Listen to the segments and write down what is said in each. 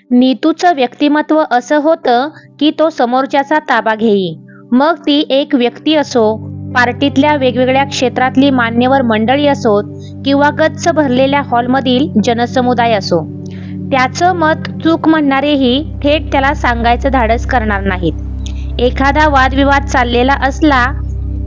नीतूचं व्यक्तिमत्व असं होतं की तो समोरच्याचा ताबा घेई. मग ती एक व्यक्ती असो, पार्टीतल्या वेगवेगळ्या क्षेत्रातली मान्यवर मंडळी असोत किंवा गच्च भरलेल्या हॉलमधील जनसमुदाय असो. त्याचं मत चूक म्हणणारेही थेट त्याला सांगायचं धाडस करणार नाहीत. एखादा वादविवाद चाललेला असला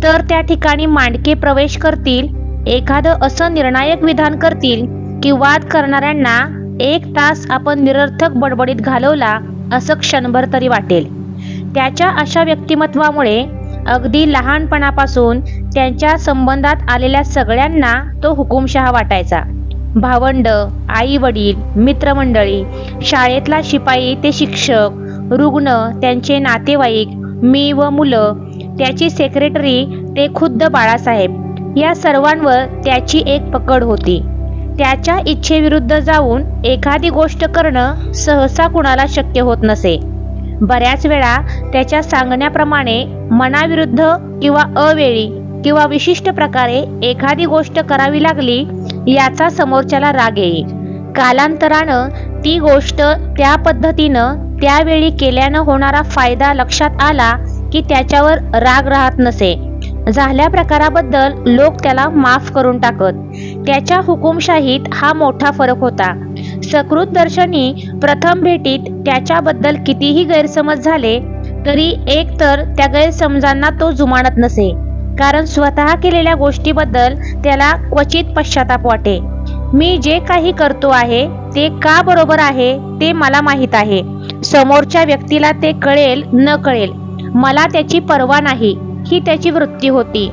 तर त्या ठिकाणी मांडके प्रवेश करतील, एखादं असं निर्णायक विधान करतील की वाद करणाऱ्यांना 1 तास आपण निरर्थक बडबडीत घालवला असं क्षणभर तरी वाटेल. त्याच्या अशा व्यक्तिमत्वामुळे अगदी लहानपणापासून त्यांच्या संबंधात आलेल्या सगळ्यांना तो हुकुमशहा वाटायचा. भावंड, आई वडील, मित्रमंडळी, शाळेतला शिपाई ते शिक्षक, रुग्ण, त्यांचे नातेवाईक, मी व मुलं, त्याची सेक्रेटरी ते खुद्द बाळासाहेब, या सर्वांवर त्याची एक पकड होती. त्याच्या इच्छेविरुद्ध जाऊन एखादी गोष्ट करणं सहसा कुणाला शक्य होत नसे. बऱ्याच वेळा त्याच्या सांगण्याप्रमाणे मनाविरुद्ध किंवा अवेळी किंवा विशिष्ट प्रकारे एखादी गोष्ट करावी लागली याचा समोरच्याला राग येई. कालांतरानं ती गोष्ट त्या पद्धतीनं त्यावेळी केल्यानं होणारा फायदा लक्षात आला की त्याच्यावर राग राहत नसे. झाल्या प्रकाराबद्दल लोक त्याला माफ करून टाकत. त्याच्या हुकुमशाहीत हा मोठा फरक होता. सकृतदर्शनी प्रथम भेटीत त्याच्याबद्दल कितीही गैरसमज झाले तरी एकतर त्या गैरसमजांना तो जुमानत नसे, कारण स्वतः केलेल्या गोष्टीबद्दल त्याला क्वचित पश्चाताप वाटे. मी जे काही करतो आहे ते का बरोबर आहे ते मला माहीत आहे. समोरच्या व्यक्तीला ते कळेल न कळेल मला त्याची पर्वा नाही, ही त्याची वृत्ती होती.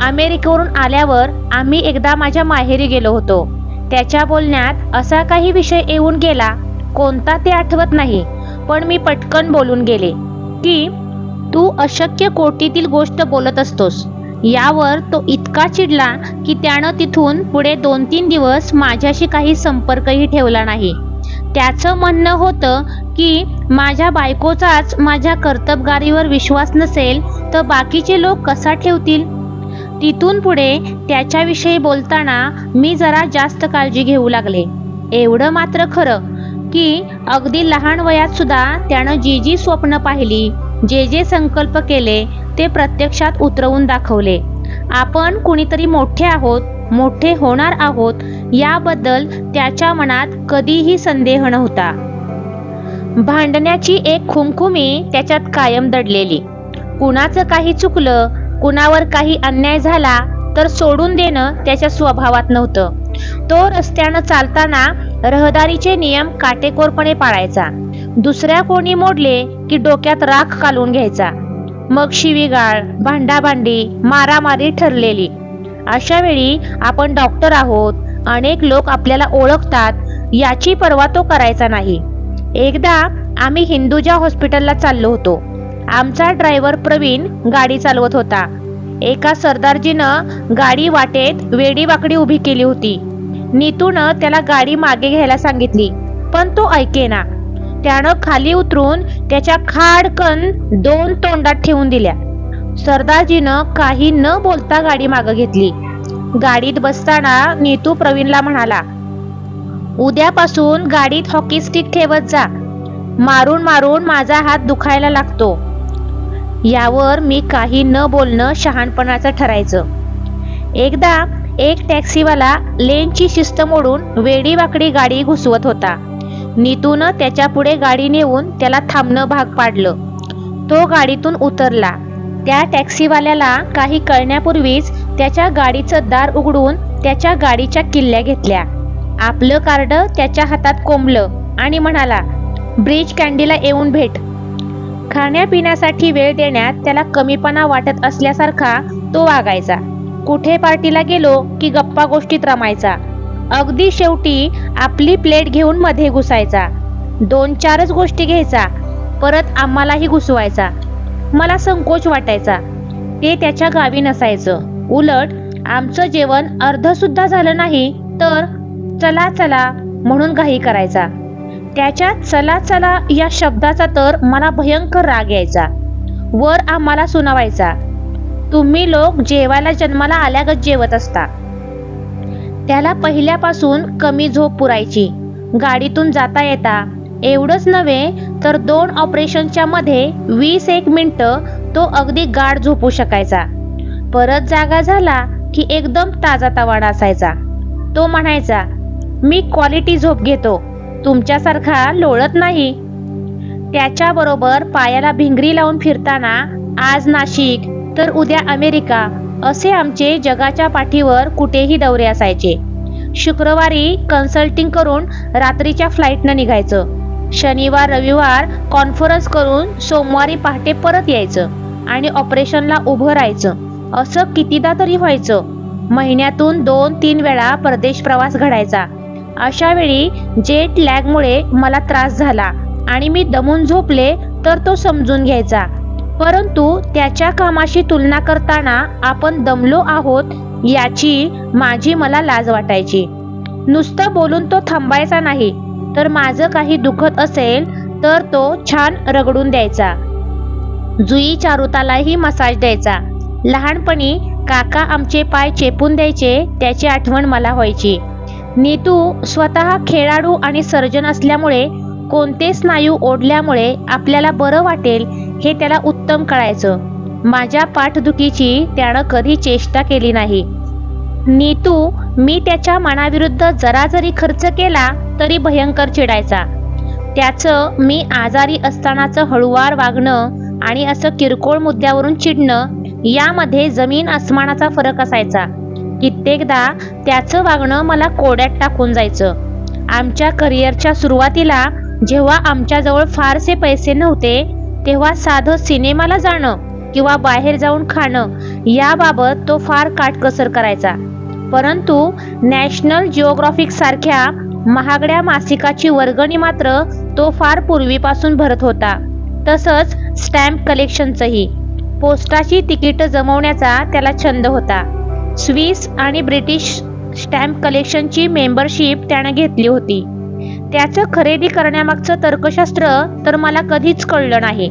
अमेरिकेवरून आल्यावर आम्ही एकदा माझ्या माहेरी गेलो होतो. त्याच्या बोलण्यात असा काही विषय येऊन गेला, कोणता ते आठवत नाही, पण मी पटकन बोलून गेले की तू अशक्य कोटीतील गोष्ट बोलत असतोस. यावर तो इतका चिडला की त्यानं तिथून पुढे 2-3 दिवस माझ्याशी काही संपर्कही ठेवला नाही. त्याचं म्हणणं होतं की माझ्या बायकोचाच माझ्या कर्तबगारीवर विश्वास नसेल तर बाकीचे लोक कसा ठेवतील. तिथून पुढे त्याच्याविषयी बोलताना मी जरा जास्त काळजी घेऊ लागले. एवढं मात्र खरं की अगदी लहान वयात सुद्धा त्यानं जी जी स्वप्न पाहिली, जे जे संकल्प केले ते प्रत्यक्षात उतरवून दाखवले. आपण कुणीतरी मोठे आहोत, मोठे होणार आहोत याबद्दल त्याच्या मनात कधीही संदेह नव्हता. भांडण्याची एक खुमखुमी त्याच्यात कायम दडलेली. कुणाचं काही चुकलं, कुणावर काही अन्याय झाला तर सोडून देणं त्याच्या स्वभावात नव्हतं. तो रस्त्यानं चालताना रहदारीचे नियम काटेकोरपणे पाळायचा. दुसऱ्या कोणी मोडले की डोक्यात राख कालवून घ्यायचा. मग शिवीगाळ, भांडाभांडी, मारामारी ठरलेली. अशा वेळी आपण डॉक्टर आहोत, अनेक लोक आपल्याला ओळखतात याची पर्वा तो करायचा नाही. एकदा आम्ही हिंदुजा हॉस्पिटलला चाललो होतो. आमचा ड्रायव्हर प्रवीण गाडी चालवत होता. एका सरदारजीनं गाडी वाटेत वेडीवाकडी उभी केली होती. नीतूनं त्याला गाडी मागे घ्यायला सांगितली, पण तो ऐकेना. त्यानं खाली उतरून त्याच्या खाडकन 2 तोंडात ठेवून दिल्या. सरदारजीनं काही न बोलता गाडी मागे घेतली. गाडीत बसताना नीतू प्रवीणला म्हणाला, उद्यापासून गाडीत हॉकी स्टिक ठेवत जा, मारून मारून माझा हात दुखायला लागतो. यावर मी काही न बोलणं शहाणपणाचं ठरायचं. एकदा एक टॅक्सीवाला लेनची शिस्त मोडून वेडीवाकडी गाडी घुसवत होता. नीतूनं त्याच्या पुढे गाडी नेऊन त्याला थांबणं भाग पाडलं. तो गाडीतून उतरला. त्या टॅक्सीवाल्याला काही कळण्यापूर्वीच त्याच्या गाडीचं दार उघडून त्याच्या गाडीच्या किल्ल्या घेतल्या. आपलं कार्ड त्याच्या हातात कोंबलं आणि म्हणाला, ब्रिज कँडीला येऊन भेट. खाण्यापिण्यासाठी वेळ देण्यात त्याला कमीपणा वाटत असल्यासारखा तो वागायचा. कुठे पार्टीला गेलो की गप्पा गोष्टीत रमायचा. अगदी शेवटी आपली प्लेट घेऊन मध्ये घुसायचा. 2-4च गोष्टी घ्यायचा, परत आम्हालाही घुसवायचा. मला संकोच वाटायचा. ते त्याच्या गावी नसायचं. उलट आमचं जेवण अर्ध सुद्धा झालं नाही तर चला चला म्हणून घाई करायचा. त्याच्या चला चला या शब्दाचा तर मला भयंकर राग यायचा. वर आम्हाला सुनावायचा, तुम्ही लोक जेवायला जन्माला आल्यागत जेवत असता. त्याला पहिल्यापासून कमी झोप पुरायची. गाडीतून जाता येता एवढंच नव्हे तर 2 ऑपरेशनच्या मध्ये 21 मिनिटं तो अगदी गाढ झोपू शकायचा. परत जागा झाला की एकदम ताजातवाना असायचा. तो म्हणायचा, मी क्वालिटी झोप घेतो, तुमच्यासारखा लोळत नाही. त्याच्याबरोबर पायाला भिंगरी लावून फिरताना आज नाशिक तर उद्या अमेरिका असे आमचे जगाच्या पाठीवर कुठेही दौरे असायचे. शुक्रवारी कन्सल्टिंग करून रात्रीच्या फ्लाईटनं निघायचं. शनिवार रविवार कॉन्फरन्स करून सोमवारी पहाटे परत यायचं आणि ऑपरेशनला उभं राहायचं. असं कितीदा तरी व्हायचं. महिन्यातून 2-3 वेळा परदेश प्रवास घडायचा. अशा वेळी जेट लॅगमुळे मला त्रास झाला आणि मी दमून झोपले तर तो समजून घ्यायचा. परंतु त्याच्या कामाशी तुलना करताना आपण दमलो आहोत याची माझी मला लाज वाटायची. नुसतं बोलून तो थांबायचा नाही, तर माझं काही दुखत असेल तर तो छान रगडून द्यायचा. जुई चारुतालाही मसाज द्यायचा. लहानपणी काका आमचे पाय चेपून द्यायचे त्याची आठवण मला व्हायची. नीतू स्वतः खेळाडू आणि सर्जन असल्यामुळे कोणते स्नायू ओढल्यामुळे आपल्याला बरं वाटेल हे त्याला उत्तम कळायचं. माझ्या पाठदुखीची त्यानं कधी चेष्टा केली नाही. नीतू मी त्याच्या मनाविरुद्ध जरा जरी खर्च केला तरी भयंकर चिडायचा. त्याचं मी आजारी असतानाचं हळुवार वागणं आणि असं किरकोळ मुद्द्यावरून चिडणं यामध्ये जमीन आसमानाचा फरक असायचा. कित्येकदा त्याचं वागणं मला कोड्यात टाकून जायचं. आमच्या करिअरच्या सुरुवातीला जेव्हा आमच्याजवळ फारसे पैसे नव्हते तेव्हा साधं सिनेमाला जाणं किंवा बाहेर जाऊन खाणं याबाबत तो फार काटकसर करायचा. परंतु नॅशनल जिओग्राफिक सारख्या महागड्या मासिकाची वर्गणी मात्र तो फार पूर्वीपासून भरत होता. तसंच स्टॅम्प कलेक्शनचंही. पोस्टाची तिकीटं जमवण्याचा त्याला छंद होता. स्विस आणि ब्रिटिश स्टॅम्प कलेक्शनची मेंबरशिप त्यानं घेतली होती. त्याचं खरेदी करण्यामागचं तर्कशास्त्र तर मला कधीच कळलं नाही.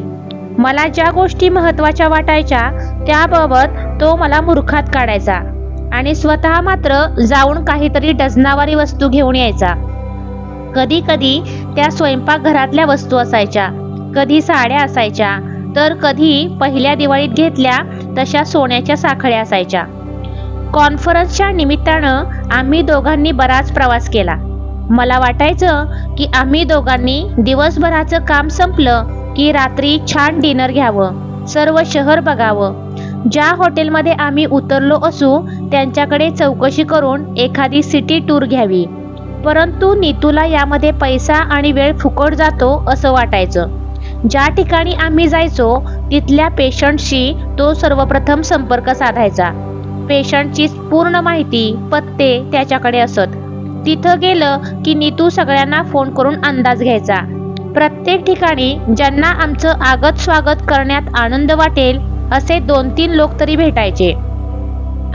मला ज्या गोष्टी महत्त्वाच्या वाटायच्या त्याबाबत तो मला मूर्खात काढायचा आणि स्वतः मात्र जाऊन काहीतरी डझनावारी वस्तू घेऊन यायचा. कधी कधी त्या स्वयंपाकघरातल्या वस्तू असायच्या, कधी साड्या असायच्या, तर कधी पहिल्या दिवाळीत घेतल्या तशा सोन्याच्या साखळ्या असायच्या. कॉन्फरन्सच्या निमित्तानं आम्ही दोघांनी बराच प्रवास केला. मला वाटायचं की आम्ही दोघांनी दिवसभराचं काम संपलं की रात्री छान डिनर घ्यावं, सर्व शहर बघावं. ज्या हॉटेलमध्ये आम्ही उतरलो असू त्यांच्याकडे चौकशी करून एखादी सिटी टूर घ्यावी. परंतु नीतूला यामध्ये पैसा आणि वेळ फुकट जातो असं वाटायचं. ज्या ठिकाणी आम्ही जायचो तिथल्या पेशंटशी तो सर्वप्रथम संपर्क साधायचा. पेशंटची पूर्ण माहिती, पत्ते त्याच्याकडे असत. तिथं गेलं की नीतू सगळ्यांना फोन करून अंदाज घ्यायचा. प्रत्येक ठिकाणी ज्यांना आमचं आगत स्वागत करण्यात आनंद वाटेल असे 2-3 लोक तरी भेटायचे.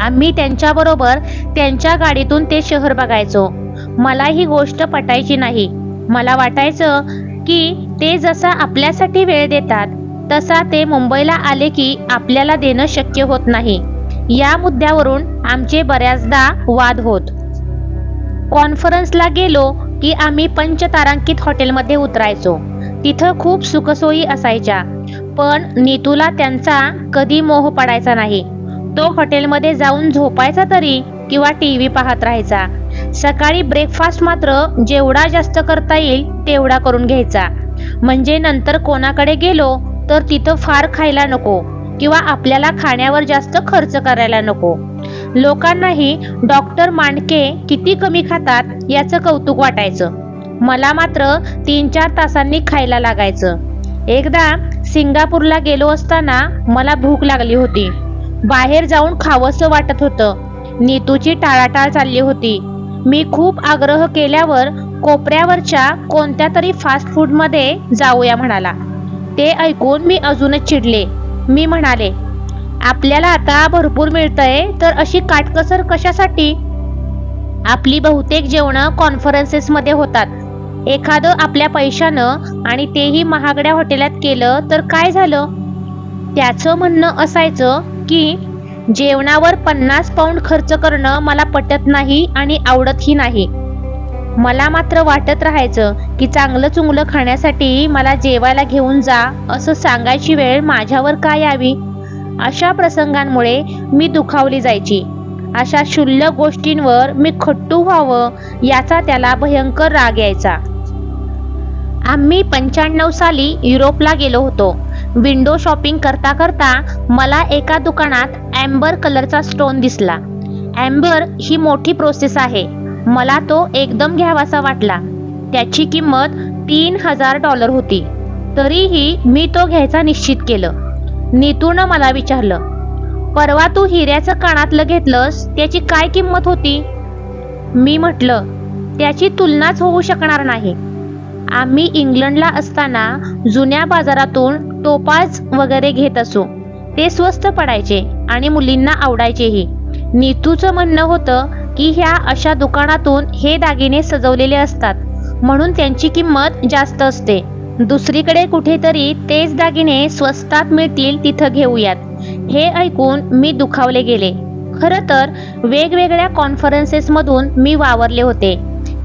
आम्ही त्यांच्याबरोबर त्यांच्या गाडीतून ते शहर बघायचो. मला ही गोष्ट पटायची नाही. मला वाटायचं की ते जसा आपल्यासाठी वेळ देतात तसा ते मुंबईला आले की आपल्याला देणं शक्य होत नाही. या मुद्द्यावरून आमचे बऱ्याचदा वाद होत. कॉन्फरन्सला गेलो की आम्ही पंचतारांकित हॉटेलमध्ये उतरायचो. तिथं खूप सुखसोयी असायच्या, पण नीतूला त्यांचा कधी मोह पडायचा नाही. तो हॉटेलमध्ये जाऊन झोपायचा तरी किंवा टीव्ही पाहत राहायचा. सकाळी ब्रेकफास्ट मात्र जेवढा जास्त करता येईल तेवढा करून घ्यायचा. म्हणजे नंतर कोणाकडे गेलो तर तिथं फार खायला नको किंवा आपल्याला खाण्यावर जास्त खर्च करायला नको. लोकांनाही डॉक्टर मांडके किती कमी खातात याचं कौतुक वाटायचं. मला मात्र 3-4 तासांनी खायला लागायचं. एकदा सिंगापूरला गेलो असताना मला भूक लागली होती. बाहेर जाऊन खावंसं वाटत होतं. नीतूची टाळाटाळ चालली होती. मी खूप आग्रह केल्यावर कोपऱ्यावरच्या कोणत्या तरी फास्ट फूडमध्ये जाऊया म्हणाला. ते ऐकून मी अजूनच चिडले. मी म्हणाले, आपल्याला आता भरपूर मिळतंय तर अशी काटकसर कशासाठी? आपली बहुतेक जेवणं कॉन्फरन्सेसमध्ये होतात. एखादं आपल्या पैशानं आणि तेही महागड्या हॉटेलात केलं तर काय झालं? त्याचं म्हणणं असायचं की जेवणावर 50 पाऊंड खर्च करणं मला पटत नाही आणि आवडतही नाही. मला मात्र वाटत राहायचं की चांगलं चुंगलं खाण्यासाठी मला जेवायला घेऊन जा असं सांगायची वेळ माझ्यावर का यावी. अशा प्रसंगांमुळे मी दुखावली जायची. अशा क्षुल्लक गोष्टींवर मी खट्टू व्हावं याचा त्याला भयंकर राग यायचा. आम्ही 95 साली युरोपला गेलो होतो. विंडो शॉपिंग करता करता मला एका दुकानात ॲम्बर कलरचा स्टोन दिसला. ॲम्बर ही मोठी प्रोसेस आहे. मला तो एकदम घ्यावासा वाटला. त्याची किंमत $3000 होती. तरीही मी तो घ्यायचा निश्चित केलं. नीतूनं मला विचारलं, परवा तू हिऱ्याचं कानातलं घेतलंस त्याची काय किंमत होती? मी म्हटलं, त्याची तुलनाच होऊ शकणार नाही. आम्ही इंग्लंडला असताना जुन्या बाजारातून टोपाज वगैरे घेत असू. ते स्वस्त पडायचे आणि मुलींना आवडायचेही. नीतूचं म्हणणं होतं की ह्या अशा दुकानातून हे दागिने सजवलेले असतात म्हणून त्यांची किंमत जास्त असते. दुसरीकडे कुठेतरी तेच दागिने स्वस्तात मिळतील तिथं घेऊयात. हे ऐकून मी दुखावले गेले. खरं तर वेगवेगळ्या कॉन्फरन्सेसमधून मी वावरले होते.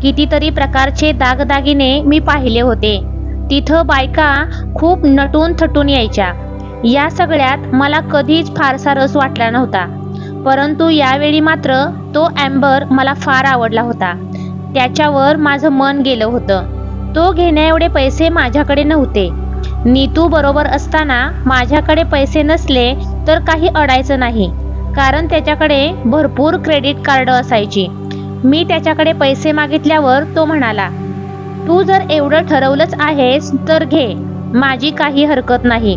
कितीतरी प्रकारचे दागदागिने मी पाहिले होते. तिथं बायका खूप नटून थटून यायच्या. या सगळ्यात मला कधीच फारसा रस वाटला नव्हता. परंतु यावेळी मात्र तो ॲम्बर मला फार आवडला होता. त्याच्यावर माझं मन गेलं होतं. तो घेण्या एवढे पैसे माझ्याकडे नव्हते. नीतू बरोबर असताना माझ्याकडे पैसे नसले तर काही अडायचं नाही, कारण त्याच्याकडे भरपूर क्रेडिट कार्ड असायची. मी त्याच्याकडे पैसे मागितल्यावर तो म्हणाला, तू जर एवढं ठरवलंच आहेस तर घे, माझी काही हरकत नाही.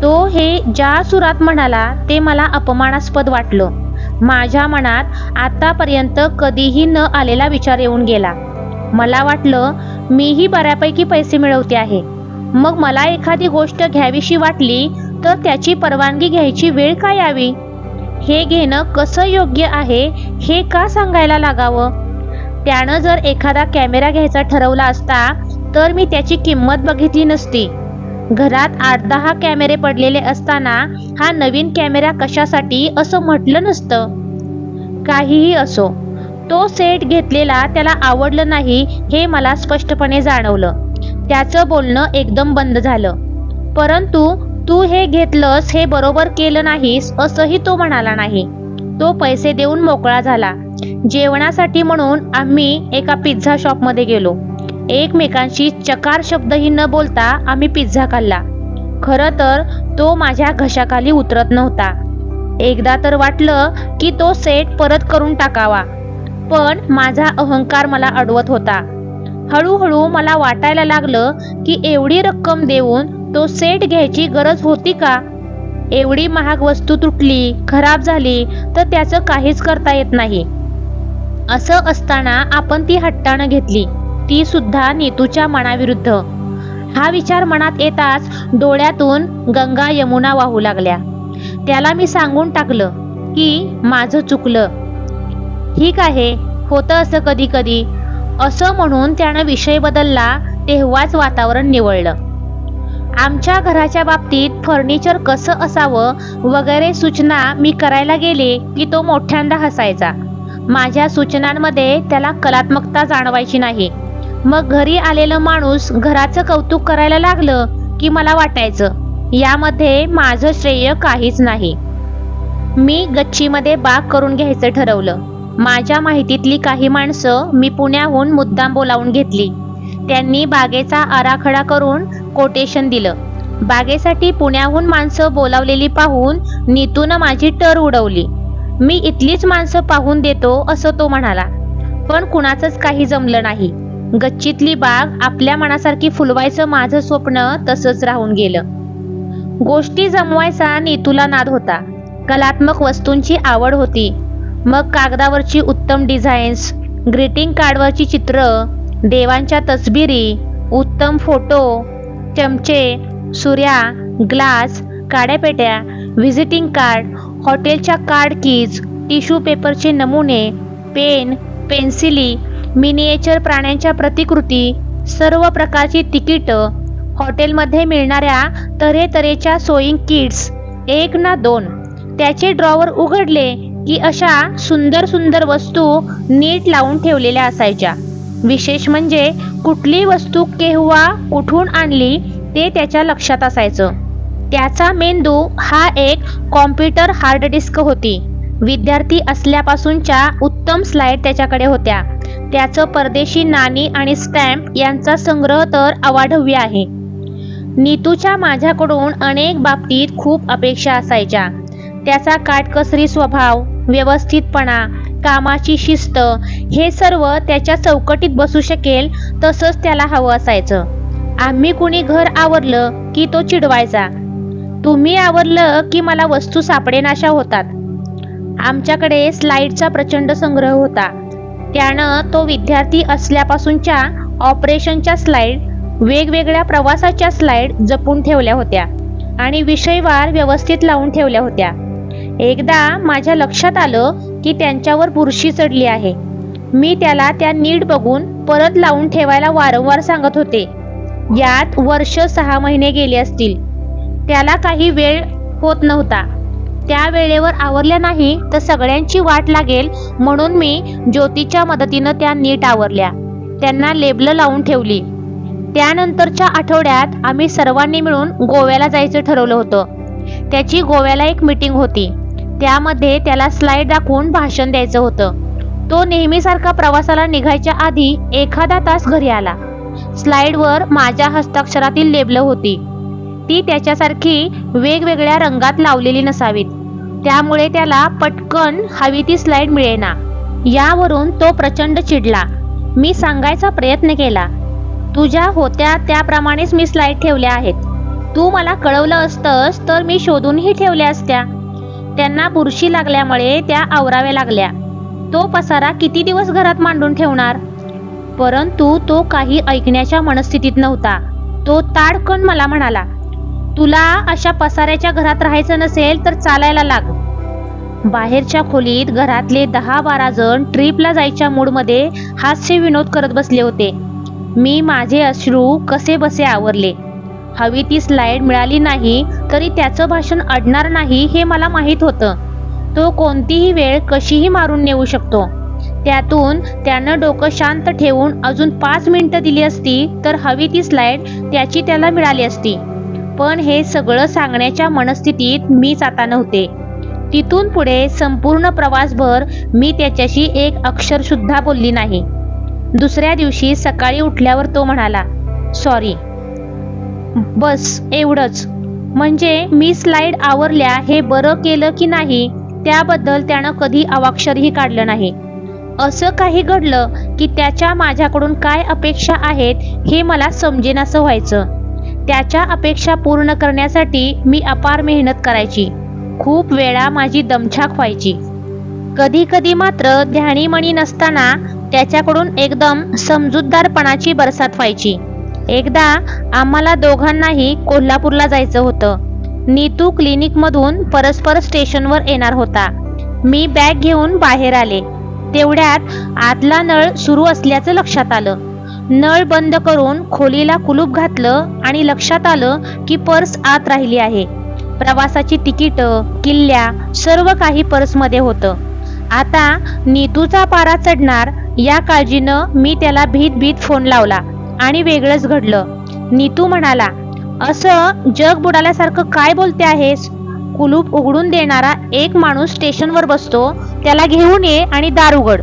तो हे ज्या सुरात म्हणाला ते मला अपमानास्पद वाटलं. माझ्या मनात आतापर्यंत कधीही न आलेला विचार येऊन गेला. मला वाटलं मीही बऱ्यापैकी पैसे मिळवते आहे, मग मला एखादी गोष्ट घ्यावीशी वाटली तर त्याची परवानगी घ्यायची वेळ का यावी? हे घेणं कसं योग्य आहे हे का सांगायला लागावं? त्यानं जर एखादा कॅमेरा घ्यायचा ठरवला असता तर मी त्याची किंमत बघितली नसती. घरात 8-10 कॅमेरे पडलेले असताना हा नवीन कॅमेरा कशासाठी असं म्हटलं नसतं. काहीही असो, तो सेट घेतलेला त्याला आवडलं नाही हे मला स्पष्टपणे जाणवलं. त्याचं बोलणं एकदम बंद झालं. परंतु तू हे घेतलंस हे बरोबर केलं नाहीस असंही तो म्हणाला नाही. तो पैसे देऊन मोकळा झाला. जेवणासाठी म्हणून आम्ही एका पिझ्झा शॉपमध्ये गेलो. एकमेकांशी चकार शब्दही न बोलता आम्ही पिझ्झा खाल्ला. खरं तर तो माझ्या घशाखाली उतरत नव्हता. एकदा तर वाटलं की तो सेट परत करून टाकावा, पण माझा अहंकार मला अडवत होता. हळूहळू मला वाटायला लागलं की एवढी रक्कम देऊन तो सेट घ्यायची गरज होती का? एवढी महाग वस्तू तुटली, खराब झाली तर त्याचं काहीच करता येत नाही. असं असताना आपण ती हट्टानं घेतली, ती सुद्धा नीतूच्या मनाविरुद्ध. हा विचार मनात येताच डोळ्यातून गंगा यमुना वाहू लागल्या. त्याला मी सांगून टाकलं की माझं चुकलं. ठीक आहे, होतं असं कधी कधी, असं म्हणून त्यानं विषय बदलला. तेव्हाच वातावरण निवळलं. आमच्या घराच्या बाबतीत फर्निचर कसं असावं वगैरे सूचना मी करायला गेले की तो मोठ्यांदा हसायचा. माझ्या सूचनांमध्ये त्याला कलात्मकता जाणवायची नाही. मग घरी आलेलं माणूस घराचं कौतुक करायला लागलं की मला वाटायचं यामध्ये माझं श्रेय काहीच नाही. मी गच्चीमध्ये बाग करून घ्यायचं ठरवलं. माझ्या माहितीतली काही माणसं मी पुण्याहून मुद्दाम बोलावून घेतली. त्यांनी बागेचा आराखडा करून कोटेशन दिलं. बागेसाठी पुण्याहून माणसं बोलावलेली पाहून नीतूनं माझी टर उडवली. मी इथलीच माणसं पाहून देतो असं तो म्हणाला, पण कुणाचंच काही जमलं नाही. गच्चीतली बाग आपल्या मनासारखी फुलवायचं माझं स्वप्न तसंच राहून गेलं. गोष्टी जमवायचा नीतूला नाद होता. कलात्मक वस्तूंची आवड होती. मग कागदावरची उत्तम डिझाईन्स, ग्रीटिंग कार्डवरची चित्र, देवांच्या तसबिरी, उत्तम फोटो, चमचे, सुऱ्या, ग्लास, काड्यापेट्या, व्हिजिटिंग कार्ड, हॉटेलच्या कार्ड कीज, टिश्यू पेपरचे नमुने, पेन, पेन्सिली, मिनिएचर प्राण्यांच्या प्रतिकृती, सर्व प्रकारची तिकीटं, हॉटेलमध्ये मिळणाऱ्या तऱ्हेतऱ्हेच्या सोईंग किट्स, 1 ना 2. त्याचे ड्रॉवर उघडले की अशा सुंदर सुंदर वस्तू नीट लावून ठेवलेल्या असायच्या. विशेष म्हणजे कुठली वस्तू केव्हा कुठून आणली ते त्याच्या लक्षात असायचं. त्याचा मेंदू हा एक कॉम्प्युटर हार्ड डिस्क होती. विद्यार्थी असल्यापासूनच्या उत्तम स्लाइड त्याच्याकडे होत्या. त्याचं परदेशी नाणी आणि स्टॅम्प यांचा संग्रह तर अवाढव्य आहे. नीतूच्या माझ्याकडून अनेक बाबतीत खूप अपेक्षा असायच्या. त्याचा काटकसरी स्वभाव, व्यवस्थितपणा, कामाची शिस्त हे सर्व त्याच्या चौकटीत बसू शकेल तसंच त्याला हवं असायचं. आम्ही कुणी घर आवरलं की तो चिडवायचा, तुम्ही आवरलं की मला वस्तू सापडेनाशा होतात. आमच्याकडे स्लाइडचा प्रचंड संग्रह होता. त्यानं तो विद्यार्थी असल्यापासूनच्या ऑपरेशनच्या स्लाइड, वेगवेगळ्या प्रवासाच्या स्लाइड जपून ठेवल्या होत्या आणि विषयवार व्यवस्थित लावून ठेवल्या होत्या. एकदा माझ्या लक्षात आलं की त्यांच्यावर बुरशी चढली आहे. मी त्याला त्या नीट बघून परत लावून ठेवायला वारंवार सांगत होते. यात वर्ष 6 महिने गेले असतील. त्याला काही वेळ होत नव्हता. त्या वेळेवर आवरल्या नाही तर सगळ्यांची वाट लागेल म्हणून मी ज्योतीच्या मदतीनं त्या नीट आवरल्या, त्यांना लेबल लावून ठेवली. त्यानंतरच्या आठवड्यात आम्ही सर्वांनी मिळून गोव्याला जायचं ठरवलं होतं. त्याची गोव्याला एक मीटिंग होती. त्यामध्ये त्याला स्लाइड दाखवून भाषण द्यायचं होतं. तो नेहमीसारखा प्रवासाला निघायच्या आधी एखादा तास घरी आला. स्लाइडवर माझ्या हस्ताक्षरातील लेबल होती. ती त्याच्यासारखी वेगवेगळ्या रंगात लावलेली नसावीत, त्यामुळे त्याला पटकन हवी ती स्लाइड मिळेना. यावरून तो प्रचंड चिडला. मी सांगायचा प्रयत्न केला, तुझ्या होत्या त्याप्रमाणेच मी स्लाइड ठेवल्या आहेत. तू मला कळवलं असतंस तर मी शोधूनही ठेवल्या असत्या. त्यांना बुरशी लागल्यामुळे त्या आवराव्या लागल्या. तो पसारा किती दिवस घरात मांडून ठेवणार? परंतु तो काही ऐकण्याच्या मनस्थितीत नव्हता. तो ताडकन मला म्हणाला, तुला अशा पसाऱ्याच्या घरात राहायचं नसेल तर चालायला लाग. बाहेरच्या खोलीत घरातले 10-12 जण ट्रिपला जायच्या मूडमध्ये हास्य विनोद करत बसले होते. मी माझे अश्रू कसे बसे आवरले. हवी ती स्लाइड मिळाली नाही तरी त्याचं भाषण अडणार नाही हे मला माहीत होतं. तो कोणतीही वेळ कशीही मारून नेऊ शकतो. त्यातून त्यानं डोकं शांत ठेवून अजून 5 मिनिटं दिली असती तर हवी ती स्लाइड त्याची त्याला मिळाली असती. पण हे सगळं सांगण्याच्या मनस्थितीत मीच आता नव्हते. तिथून पुढे संपूर्ण प्रवासभर मी त्याच्याशी एक अक्षर सुद्धा बोलली नाही. दुसऱ्या दिवशी सकाळी उठल्यावर तो म्हणाला, सॉरी. बस एवढंच. म्हणजे मी स्लाइड आवरल्या हे बरं केलं की नाही त्याबद्दल त्यानं कधी अवाक्षरही काढलं नाही. असं काही घडलं की त्याच्या माझ्याकडून काय अपेक्षा आहेत हे मला समजेनासं व्हायचं. त्याच्या अपेक्षा पूर्ण करण्यासाठी मी अपार मेहनत करायची. खूप वेळा माझी दमछाक व्हायची. कधी कधी मात्र ध्यानीमणी नसताना त्याच्याकडून एकदम समजूतदारपणाची बरसात व्हायची. एकदा आम्हाला दोघांनाही कोल्हापूरला जायचं होतं. नीतू क्लिनिकमधून परस्पर स्टेशनवर येणार होता. मी बॅग घेऊन बाहेर आले. तेवढ्यात आतला नळ सुरू असल्याचं लक्षात आलं. नळ बंद करून खोलीला कुलूप घातलं आणि लक्षात आलं की पर्स आत राहिली आहे. प्रवासाची तिकीटं, किल्ल्या सर्व काही पर्समध्ये होतं. आता नीतूचा पारा चढणार या काळजीनं मी त्याला भीत फोन लावला आणि वेगळंच घडलं. नीतू म्हणाला, असं जग बुडाल्यासारखं काय बोलते आहेस? कुलूप उघडून देणारा एक माणूस स्टेशनवर बसतो, त्याला घेऊन ये आणि दार उघड.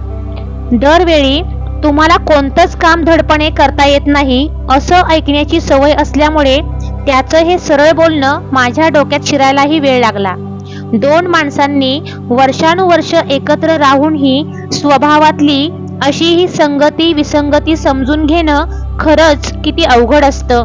दरवेळी तुम्हाला कोणतंच काम धडपणे करता येत नाही असं ऐकण्याची सवय असल्यामुळे त्याचं हे सरळ बोलणं माझ्या डोक्यात शिरायलाही वेळ लागला. 2 माणसांनी वर्षानुवर्ष एकत्र राहूनही स्वभावातली अशी ही संगती विसंगती समजून घेणं खरंच किती अवघड असतं.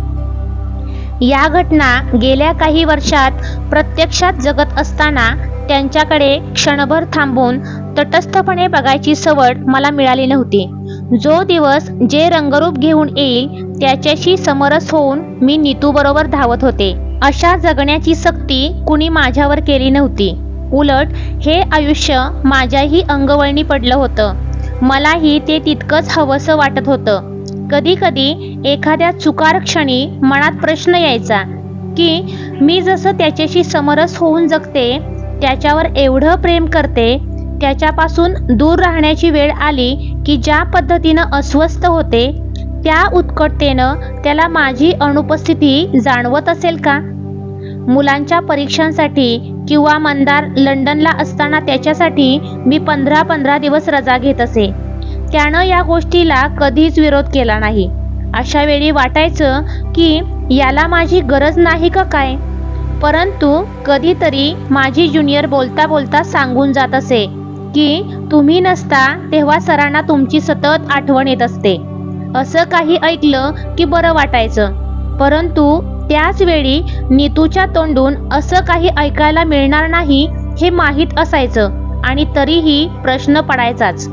या घटना गेल्या काही वर्षात प्रत्यक्षात जगत असताना त्यांच्याकडे क्षणभर थांबून तटस्थपणे बघायची सवड मला मिळाली नव्हती. जो दिवस जे रंगरूप घेऊन येईल त्याच्याशी समरस होऊन मी नीतूबरोबर धावत होते. अशा जगण्याची सक्ती कुणी माझ्यावर केली नव्हती. उलट हे आयुष्य माझ्याही अंगवळणी पडलं होतं. मलाही ते तितकंच हवंसं वाटत होतं. कधी कधी एखाद्या चुकार क्षणी मनात प्रश्न यायचा की मी जसं त्याच्याशी समरस होऊन जगते, त्याच्यावर एवढं प्रेम करते, त्याच्यापासून दूर राहण्याची वेळ आली की ज्या पद्धतीनं अस्वस्थ होते त्या उत्कटतेनं त्याला माझी अनुपस्थिती जाणवत असेल का? मुलांच्या परीक्षांसाठी किंवा मंदार लंडनला असताना त्याच्यासाठी मी 15-15 दिवस रजा घेत असे. त्यानं या गोष्टीला कधीच विरोध केला नाही. अशा वेळी वाटायचं की याला माझी गरज नाही का काय? परंतु कधीतरी माझी ज्युनियर बोलता बोलता सांगून जात असे की तुम्ही नसता तेव्हा सरांना तुमची सतत आठवण येत असते. असं काही ऐकलं की बरं वाटायचं. परंतु त्याच वेळी नीतूच्या तोंडून असं काही ऐकायला मिळणार नाही हे माहीत असायचं आणि तरीही प्रश्न पडायचाच.